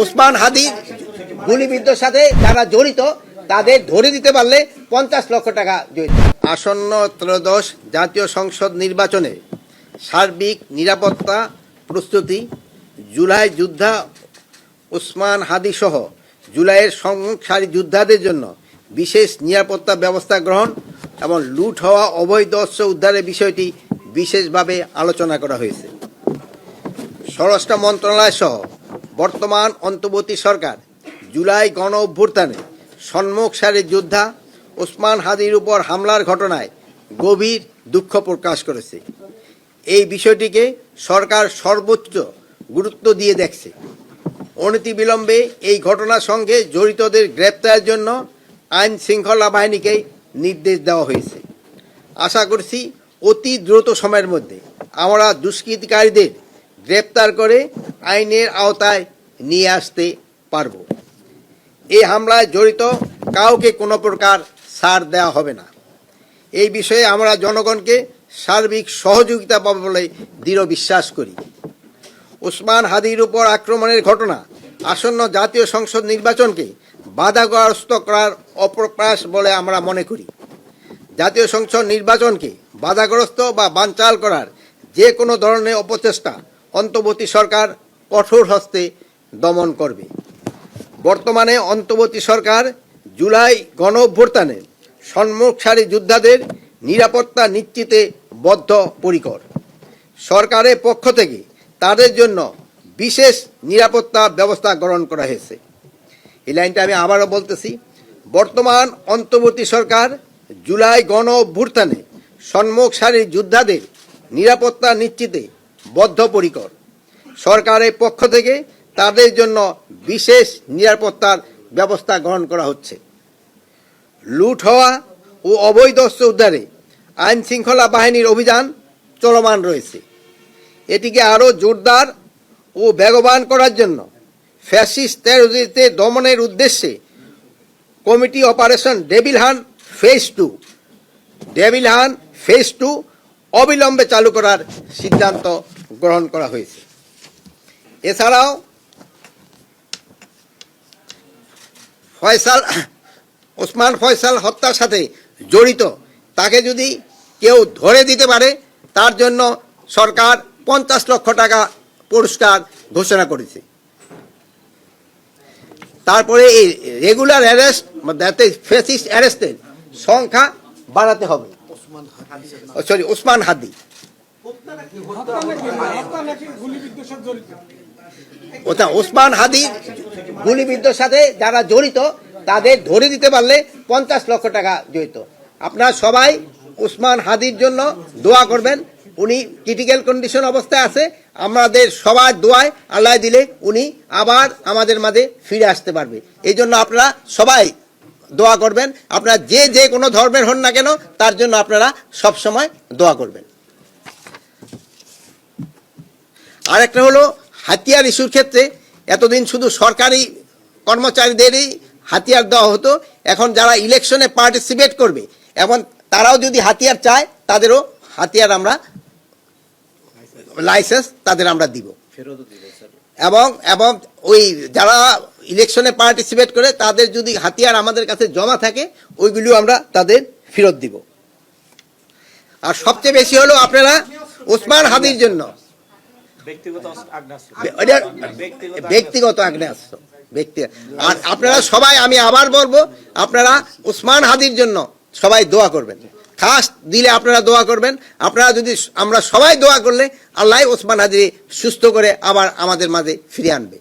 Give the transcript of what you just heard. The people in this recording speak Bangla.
ওসমান হাদির গুলিবিদ্ধর সাথে যারা জড়িত তাদের ধরে দিতে পারলে 50 লক্ষ টাকা জড়িত। আসন্ন ত্রয়োদশ জাতীয় সংসদ নির্বাচনে সার্বিক নিরাপত্তা প্রস্তুতি, জুলাই যোদ্ধা ওসমান হাদি সহ জুলাইয়ের সংসারী যোদ্ধাদের জন্য বিশেষ নিরাপত্তা ব্যবস্থা গ্রহণ এবং লুট হওয়া অবৈধ অস্ত্র উদ্ধারের বিষয়টি বিশেষভাবে আলোচনা করা হয়েছে। স্বরাষ্ট্র মন্ত্রণালয় সহ বর্তমান অন্তর্বর্তী সরকার জুলাই গণ অভ্যুত্থানে সম্মুখ সারির যোদ্ধা ওসমান হাদির উপর হামলার ঘটনায় গভীর দুঃখ প্রকাশ করেছে। এই বিষয়টিকে সরকার সর্বোচ্চ গুরুত্ব দিয়ে দেখছে। অনতিবিলম্বে এই ঘটনার সঙ্গে জড়িতদের গ্রেপ্তারের জন্য আইন শৃঙ্খলা বাহিনীকে নির্দেশ দেওয়া হয়েছে। আশা করছি অতি দ্রুত সময়ের মধ্যে আমরা দুষ্কৃতিকারীদের গ্রেপ্তার করে আইনের আওতায় নিয়ে আসতে পারব। এই হামলায় জড়িত কাউকে কোনো প্রকার ছাড় দেওয়া হবে না। এই বিষয়ে আমরা জনগণকে সার্বিক সহযোগিতা পাবো বলে দৃঢ় বিশ্বাস করি। ওসমান হাদির উপর আক্রমণের ঘটনা আসন্ন জাতীয় সংসদ নির্বাচনকে বাধাগ্রস্ত করার অপপ্রয়াস বলে আমরা মনে করি। জাতীয় সংসদ নির্বাচনকে বাধাগ্রস্ত বা বানচাল করার যে কোনো ধরনের অপচেষ্টা অন্তর্বর্তী সরকার কঠোর হস্তে দমন করবে। বর্তমানে অন্তর্বর্তী সরকার জুলাই গণ অভ্যুত্থানে সম্মুখ সারি যোদ্ধাদের নিরাপত্তা নিশ্চিতে বদ্ধপরিকর। সরকারের পক্ষ থেকে তাদের জন্য বিশেষ নিরাপত্তা ব্যবস্থা গ্রহণ করা হয়েছে। এই লাইনটা আমি আবারও বলতেছি, বর্তমান অন্তর্বর্তী সরকার জুলাই গণ অভ্যুত্থানে সম্মুখ সারির যোদ্ধাদের নিরাপত্তা নিশ্চিতে বদ্ধপরিকর। সরকারের পক্ষ থেকে তাদের জন্য বিশেষ নিরাপত্তার ব্যবস্থা গ্রহণ করা হচ্ছে। লুট হওয়া ও অবৈধ অস্ত্র উদ্ধারে আইন শৃঙ্খলা বাহিনীর অভিযান চলমান রয়েছে। এটিকে আরও জোরদার ও বেগবান করার জন্য ফ্যাসিস্ট টেররিস্টদের দমনের উদ্দেশ্যে committee operation devil hunt phase 2 অবিলম্বে চালু করার সিদ্ধান্ত গ্রহণ করা হয়েছে। এছাড়াও ওসমান ফয়সাল হত্যার সাথে জড়িত তাকে যদি কেউ ধরে দিতে পারে তার জন্য সরকার 50 লক্ষ টাকা পুরস্কার ঘোষণা করেছে। তারপরে এই রেগুলার অ্যারেস্ট ফেসিস্ট অ্যারেস্টের সংখ্যা বাড়াতে হবে। ওসমান হাদি ওসমান হাদির গুলিবিদ্ধর সাথে যারা জড়িত তাদের ধরে দিতে পারলে 50 লক্ষ টাকা জড়িত। আপনারা সবাই ওসমান হাদির জন্য দোয়া করবেন। উনি ক্রিটিক্যাল কন্ডিশন অবস্থায় আছে। আমাদের সবার দোয়ায় আল্লাহ দিলে উনি আবার আমাদের মাঝে ফিরে আসতে পারবে। এই জন্য আপনারা সবাই দোয়া করবেন। আপনারা যে কোনো ধর্মের হন না কেন তার জন্য আপনারা সব সময় দোয়া করবেন। আর একটা হলো হাতিয়ার ইস্যুর ক্ষেত্রে এতদিন শুধু সরকারি কর্মচারীদেরই হাতিয়ার দেওয়া হতো। এখন যারা ইলেকশনে পার্টিসিপেট করবে এবং তারাও যদি হাতিয়ার চায় তাদেরও হাতিয়ার আমরা লাইসেন্স তাদের আমরা দিব এবং ওই যারা ইলেকশনে পার্টিসিপেট করে তাদের যদি হাতিয়ার আমাদের কাছে জমা থাকে ওইগুলো আমরা তাদের ফেরত দিব। আর সবচেয়ে বেশি হলো আপনারা ওসমান হাদির জন্য ব্যক্তিগত আগ্নেয়াস্ত্র আর আপনারা সবাই, আমি আবার বলবো, আপনারা ওসমান হাদির জন্য সবাই দোয়া করবেন। খাস দিলে আপনারা দোয়া করবেন। আপনারা যদি আমরা সবাই দোয়া করলে আল্লাহ ওসমান হাদি সুস্থ করে আবার আমাদের মাঝে ফিরে আনবে।